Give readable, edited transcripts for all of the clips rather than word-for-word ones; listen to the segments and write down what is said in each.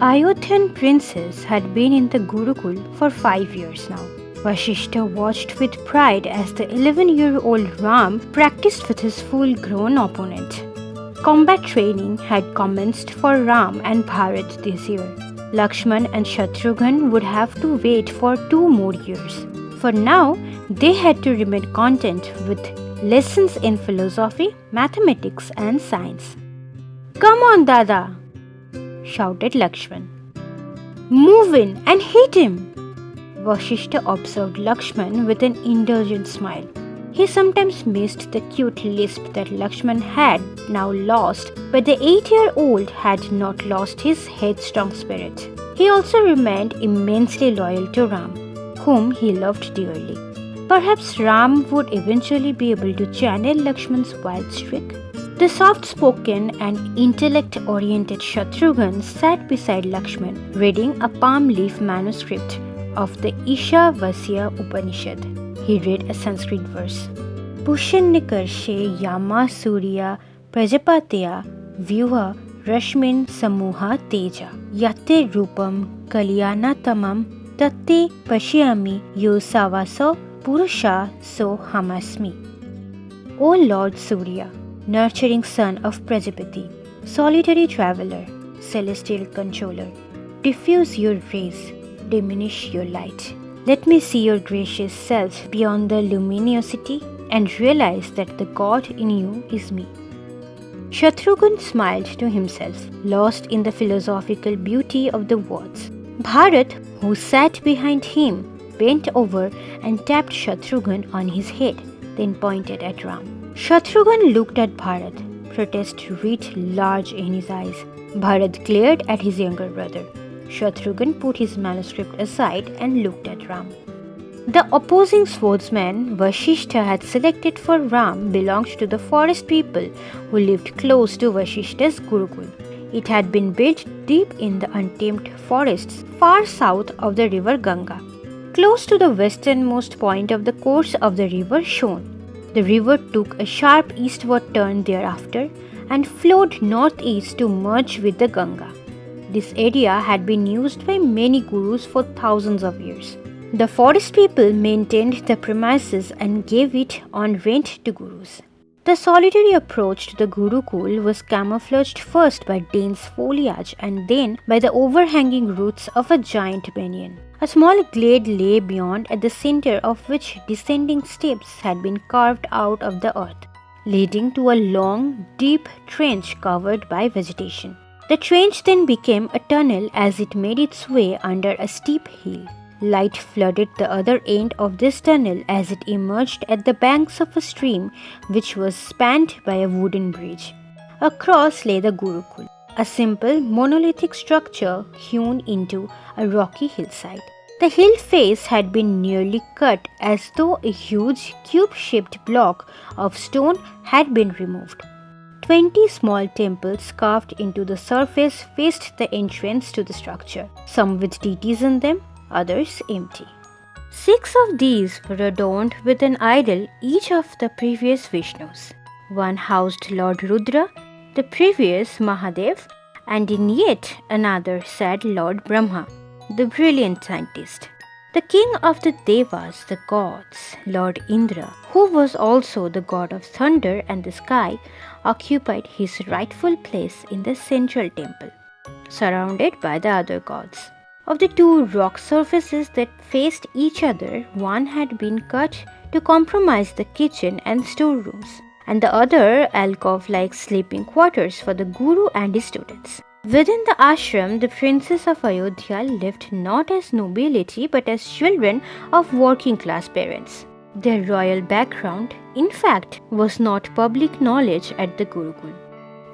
Ayodhyan princes had been in the Gurukul for 5 years now. Vasishtha watched with pride as the 11-year-old Ram practiced with his full-grown opponent. Combat training had commenced for Ram and Bharat this year. Lakshman and Shatrughan would have to wait for 2 more years. For now, they had to remain content with lessons in philosophy, mathematics and science. "Come on, Dada!" shouted Lakshman. "Move in and hit him!" Vasishtha observed Lakshman with an indulgent smile. He sometimes missed the cute lisp that Lakshman had now lost, but the 8-year-old had not lost his headstrong spirit. He also remained immensely loyal to Ram, whom he loved dearly. Perhaps Ram would eventually be able to channel Lakshman's wild streak. The soft-spoken and intellect-oriented Shatrughan sat beside Lakshman, reading a palm leaf manuscript of the Ishavasya Upanishad. He read a Sanskrit verse. Pushanikarshe yama surya prajapatya vyuha rashmin samuha teja yate rupam kalyanatamam tatte pashyami yo savaso purusha so hamasmi. O Lord Surya, nurturing son of Prajapati, solitary traveler, celestial controller, diffuse your rays, diminish your light. Let me see your gracious self beyond the luminosity and realize that the God in you is me. Shatrughan smiled to himself, lost in the philosophical beauty of the words. Bharat, who sat behind him, bent over and tapped Shatrughan on his head, then pointed at Ram. Shatrughan looked at Bharat, protest writ large in his eyes. Bharat glared at his younger brother. Shatrughan put his manuscript aside and looked at Ram. The opposing swordsman Vasishtha had selected for Ram belonged to the forest people who lived close to Vasishtha's Gurukul. It had been built deep in the untamed forests far south of the river Ganga, close to the westernmost point of the course of the river Shon. The river took a sharp eastward turn thereafter and flowed northeast to merge with the Ganga. This area had been used by many gurus for thousands of years. The forest people maintained the premises and gave it on rent to gurus. The solitary approach to the Gurukul was camouflaged first by dense foliage and then by the overhanging roots of a giant banyan. A small glade lay beyond, at the center of which descending steps had been carved out of the earth, leading to a long, deep trench covered by vegetation. The trench then became a tunnel as it made its way under a steep hill. Light flooded the other end of this tunnel as it emerged at the banks of a stream which was spanned by a wooden bridge. Across lay the Gurukul, a simple monolithic structure hewn into a rocky hillside. The hill face had been nearly cut as though a huge cube-shaped block of stone had been removed. 20 small temples carved into the surface faced the entrance to the structure, some with deities in them, others empty. 6 of these were adorned with an idol each of the previous Vishnus. One housed Lord Rudra, the previous Mahadev, and in yet another sat Lord Brahma, the brilliant scientist. The king of the Devas, the gods, Lord Indra, who was also the god of thunder and the sky, occupied his rightful place in the central temple, surrounded by the other gods. Of the 2 rock surfaces that faced each other, one had been cut to compromise the kitchen and storerooms, and the other alcove-like sleeping quarters for the guru and his students. Within the ashram, the princes of Ayodhya lived not as nobility but as children of working-class parents. Their royal background, in fact, was not public knowledge at the Gurukul.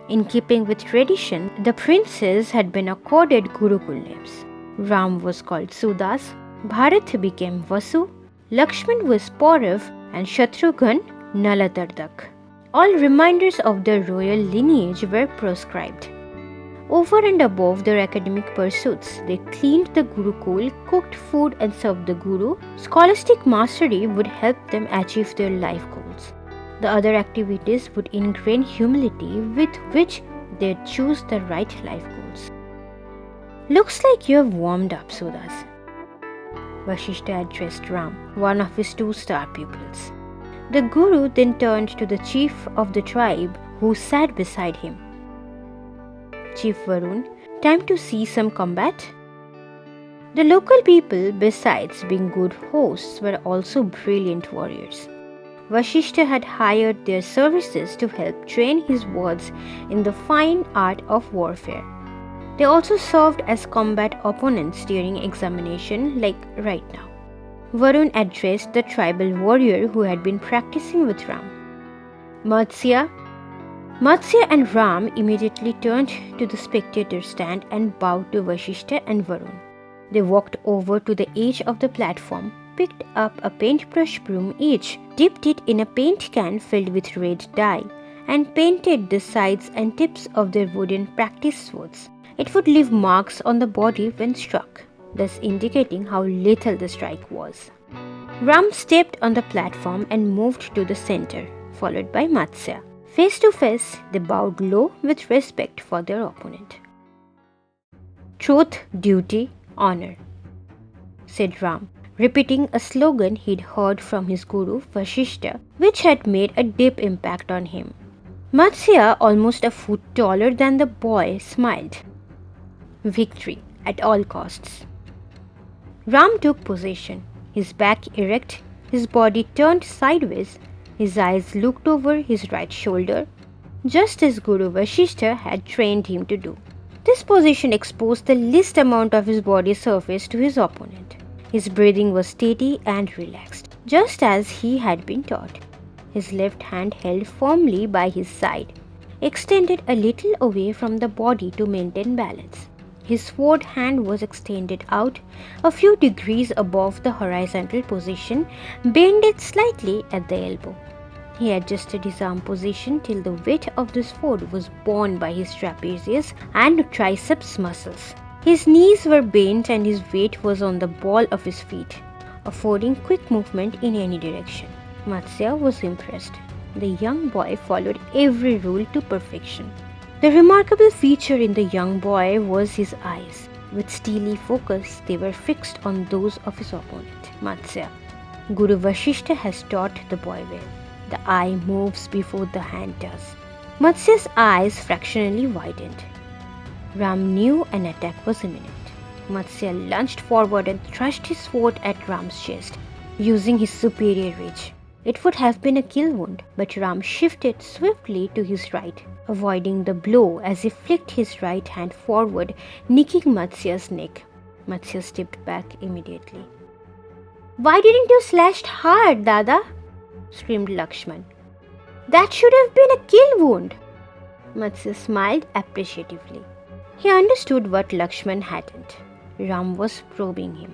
In keeping with tradition, the princes had been accorded Gurukul names. Ram was called Sudas, Bharat became Vasu, Lakshman was Paurav, and Shatrughan Nalatardak. All reminders of their royal lineage were proscribed. Over and above their academic pursuits, they cleaned the Gurukul, cooked food and served the Guru. Scholastic mastery would help them achieve their life goals. The other activities would ingrain humility with which they'd choose the right life goals. Looks like you have warmed up, Sudas. Vashishta addressed Ram, one of his 2-star pupils. The Guru then turned to the chief of the tribe who sat beside him. Chief Varun, time to see some combat? The local people, besides being good hosts, were also brilliant warriors. Vashishta had hired their services to help train his wards in the fine art of warfare. They also served as combat opponents during examination, like right now. Varun addressed the tribal warrior who had been practicing with Ram. Matsya and Ram immediately turned to the spectator stand and bowed to Vashishta and Varun. They walked over to the edge of the platform, picked up a paintbrush broom each, dipped it in a paint can filled with red dye, and painted the sides and tips of their wooden practice swords. It would leave marks on the body when struck, thus indicating how lethal the strike was. Ram stepped on the platform and moved to the center, followed by Matsya. Face to face, they bowed low with respect for their opponent. Truth, duty, honor, said Ram, repeating a slogan he'd heard from his guru Vashishta, which had made a deep impact on him. Matsya, almost a foot taller than the boy, smiled. Victory at all costs. Ram took position, his back erect, his body turned sideways, his eyes looked over his right shoulder, just as Guru Vashishta had trained him to do. This position exposed the least amount of his body surface to his opponent. His breathing was steady and relaxed, just as he had been taught. His left hand held firmly by his side, extended a little away from the body to maintain balance. His sword hand was extended out a few degrees above the horizontal position, bended slightly at the elbow. He adjusted his arm position till the weight of the sword was borne by his trapezius and triceps muscles. His knees were bent and his weight was on the ball of his feet, affording quick movement in any direction. Matsya was impressed. The young boy followed every rule to perfection. The remarkable feature in the young boy was his eyes. With steely focus, they were fixed on those of his opponent, Matsya. Guru Vashishta has taught the boy well. The eye moves before the hand does. Matsya's eyes fractionally widened. Ram knew an attack was imminent. Matsya lunged forward and thrust his sword at Ram's chest, using his superior reach. It would have been a kill wound, but Ram shifted swiftly to his right, avoiding the blow as he flicked his right hand forward, nicking Matsya's neck. Matsya stepped back immediately. "Why didn't you slash hard, Dada?" screamed Lakshman. "That should have been a kill wound." Matsya smiled appreciatively. He understood what Lakshman hadn't. Ram was probing him.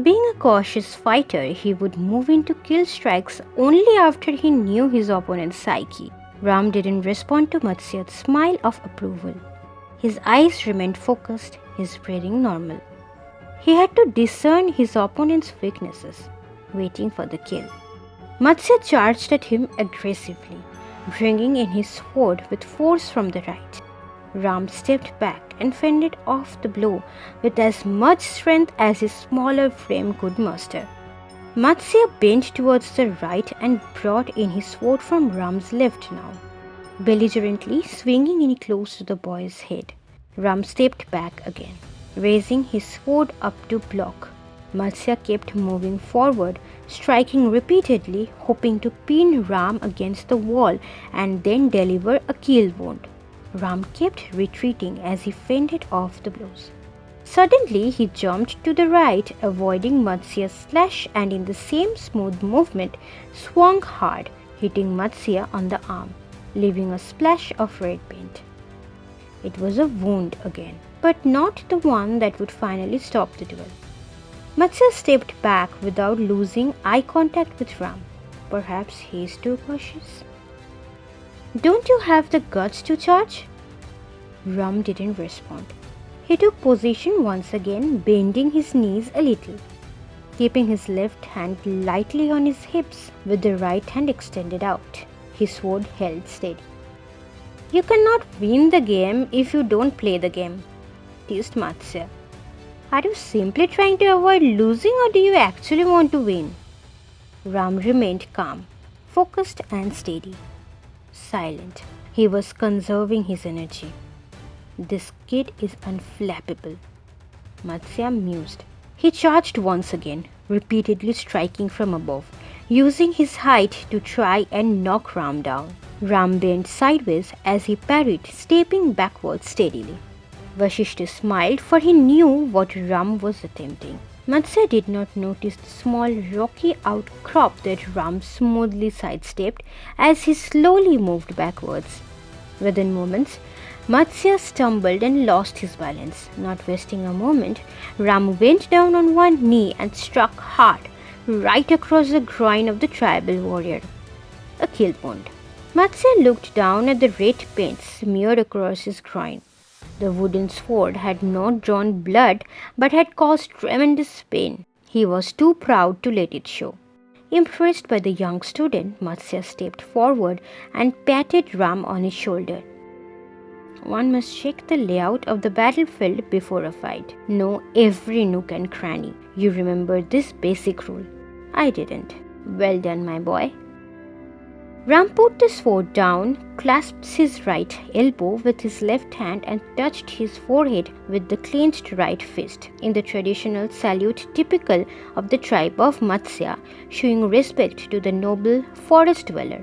Being a cautious fighter, he would move into kill strikes only after he knew his opponent's psyche. Ram didn't respond to Matsya's smile of approval. His eyes remained focused, his breathing normal. He had to discern his opponent's weaknesses, waiting for the kill. Matsya charged at him aggressively, bringing in his sword with force from the right. Ram stepped back and fended off the blow with as much strength as his smaller frame could muster. Matsya bent towards the right and brought in his sword from Ram's left now, belligerently swinging in close to the boy's head. Ram stepped back again, raising his sword up to block. Matsya kept moving forward, striking repeatedly, hoping to pin Ram against the wall and then deliver a kill wound. Ram kept retreating as he fended off the blows. Suddenly, he jumped to the right, avoiding Matsya's slash, and in the same smooth movement, swung hard, hitting Matsya on the arm, leaving a splash of red paint. It was a wound again, but not the one that would finally stop the duel. Matsya stepped back without losing eye contact with Ram. Perhaps he is too cautious. "Don't you have the guts to charge?" Ram didn't respond. He took position once again, bending his knees a little, keeping his left hand lightly on his hips with the right hand extended out. His sword held steady. "You cannot win the game if you don't play the game," teased Matsya. Are you simply trying to avoid losing or do you actually want to win? Ram remained calm, focused and steady. Silent. He was conserving his energy. This kid is unflappable. Matsya mused. He charged once again, repeatedly striking from above, using his height to try and knock Ram down. Ram bent sideways as he parried, stepping backwards steadily. Vasishta smiled, for he knew what Ram was attempting. Matsya did not notice the small rocky outcrop that Ram smoothly sidestepped as he slowly moved backwards. Within moments, Matsya stumbled and lost his balance. Not wasting a moment, Ram went down on one knee and struck hard, right across the groin of the tribal warrior. A kill wound. Matsya looked down at the red paint smeared across his groin. The wooden sword had not drawn blood but had caused tremendous pain. He was too proud to let it show. Impressed by the young student, Matsya stepped forward and patted Ram on his shoulder. One must check the layout of the battlefield before a fight. Know every nook and cranny. You remember this basic rule. I didn't. Well done, my boy. Ram put the sword down, clasped his right elbow with his left hand and touched his forehead with the clenched right fist, in the traditional salute typical of the tribe of Matsya, showing respect to the noble forest dweller.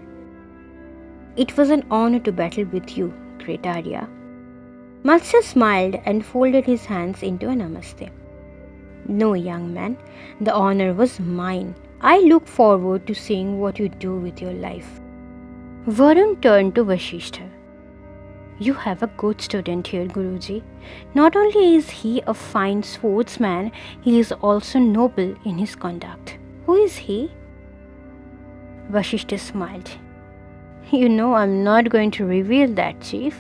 It was an honor to battle with you, great Arya. Matsya smiled and folded his hands into a namaste. No, young man, the honor was mine. I look forward to seeing what you do with your life. Varun turned to Vasishta. You have a good student here, Guruji. Not only is he a fine swordsman, he is also noble in his conduct. Who is he? Vasishta smiled. You know I'm not going to reveal that, Chief.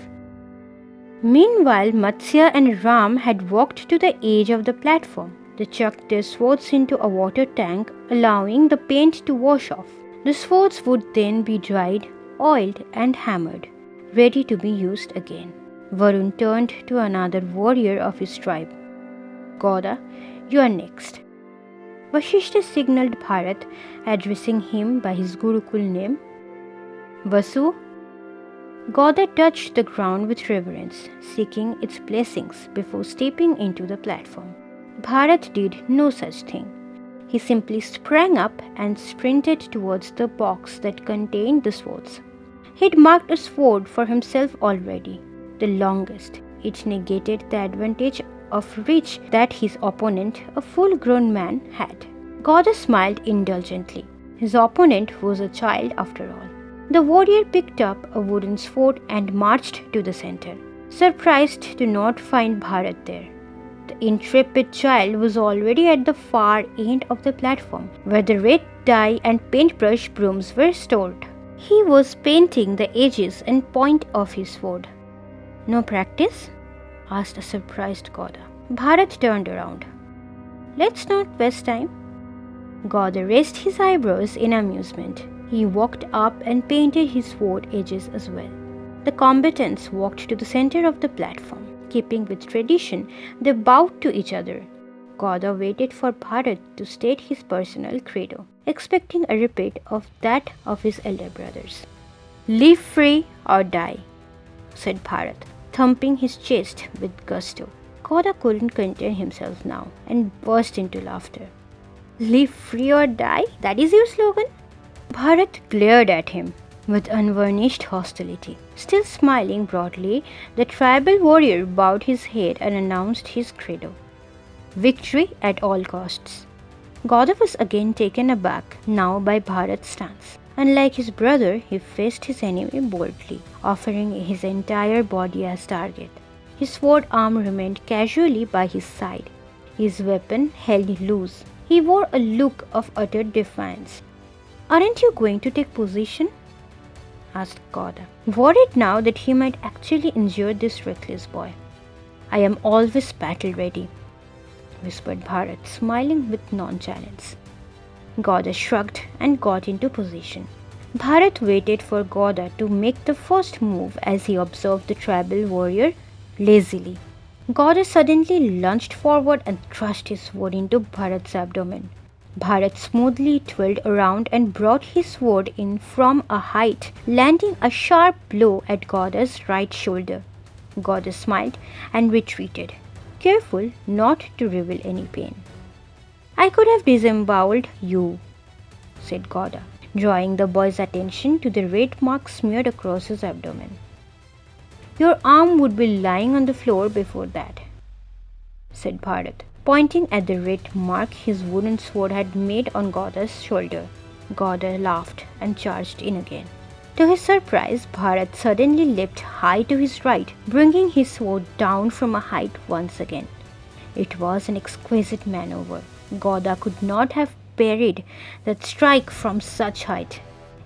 Meanwhile, Matsya and Ram had walked to the edge of the platform. They chucked their swords into a water tank, allowing the paint to wash off. The swords would then be dried, oiled and hammered, ready to be used again. Varun turned to another warrior of his tribe. Gauda, you are next. Vasishta signaled Bharat, addressing him by his Gurukul name. Vasu. Gauda touched the ground with reverence, seeking its blessings before stepping into the platform. Bharat did no such thing. He simply sprang up and sprinted towards the box that contained the swords. He'd marked a sword for himself already, the longest. It negated the advantage of reach that his opponent, a full-grown man, had. Gauda smiled indulgently. His opponent was a child after all. The warrior picked up a wooden sword and marched to the center, surprised to not find Bharat there. The intrepid child was already at the far end of the platform, where the red dye and paintbrush brooms were stored. He was painting the edges and point of his sword. No practice? Asked a surprised Gauda. Bharat turned around. Let's not waste time. Gauda raised his eyebrows in amusement. He walked up and painted his sword edges as well. The combatants walked to the center of the platform. Keeping with tradition, they bowed to each other. Gauda waited for Bharat to state his personal credo, expecting a repeat of that of his elder brothers. Live free or die, said Bharat, thumping his chest with gusto. Gauda couldn't contain himself now and burst into laughter. Live free or die? That is your slogan? Bharat glared at him with unvarnished hostility. Still smiling broadly, the tribal warrior bowed his head and announced his credo. Victory at all costs. Gauda was again taken aback, now by Bharat's stance. Unlike his brother, he faced his enemy boldly, offering his entire body as target. His sword arm remained casually by his side, his weapon held loose. He wore a look of utter defiance. Aren't you going to take position? Asked Gauda, worried now that he might actually injure this reckless boy. I am always battle ready, whispered Bharat, smiling with nonchalance. Gauda shrugged and got into position. Bharat waited for Gauda to make the first move as he observed the tribal warrior lazily. Goddess suddenly lunged forward and thrust his sword into Bharat's abdomen. Bharat smoothly twirled around and brought his sword in from a height, landing a sharp blow at Goddess' right shoulder. Goddess smiled and retreated, careful not to reveal any pain. I could have disemboweled you, said Goda, drawing the boy's attention to the red mark smeared across his abdomen. Your arm would be lying on the floor before that, said Bharat, pointing at the red mark his wooden sword had made on Goda's shoulder. Goda laughed and charged in again. To his surprise, Bharat suddenly leapt high to his right, bringing his sword down from a height once again. It was an exquisite maneuver. Goda could not have parried that strike from such height,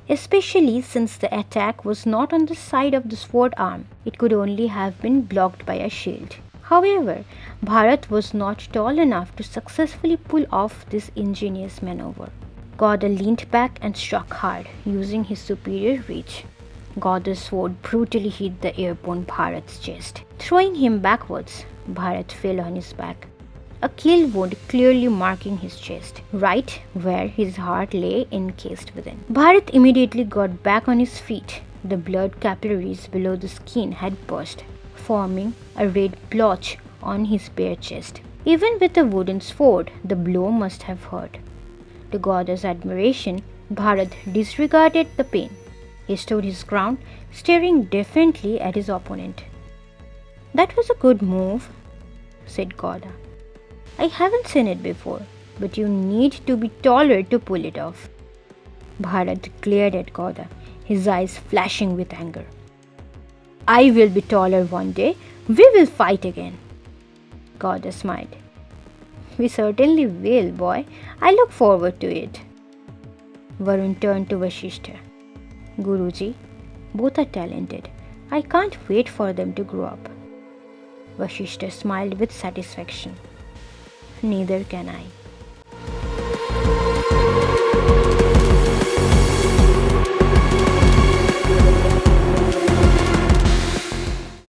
especially since the attack was not on the side of the sword arm. It could only have been blocked by a shield. However, Bharat was not tall enough to successfully pull off this ingenious maneuver. Goda leaned back and struck hard, using his superior reach. Goda's sword brutally hit the airborne Bharat's chest. Throwing him backwards, Bharat fell on his back, a kill wound clearly marking his chest, right where his heart lay encased within. Bharat immediately got back on his feet. The blood capillaries below the skin had burst, forming a red blotch on his bare chest. Even with a wooden sword, the blow must have hurt. To Goda's admiration, Bharat disregarded the pain. He stood his ground, staring defiantly at his opponent. That was a good move, said Goda. I haven't seen it before, but you need to be taller to pull it off. Bharat glared at Goda, his eyes flashing with anger. I will be taller one day. We will fight again. Goda smiled. We certainly will, boy. I look forward to it. Varun turned to Vashishta. Guruji, both are talented. I can't wait for them to grow up. Vashishta smiled with satisfaction. Neither can I.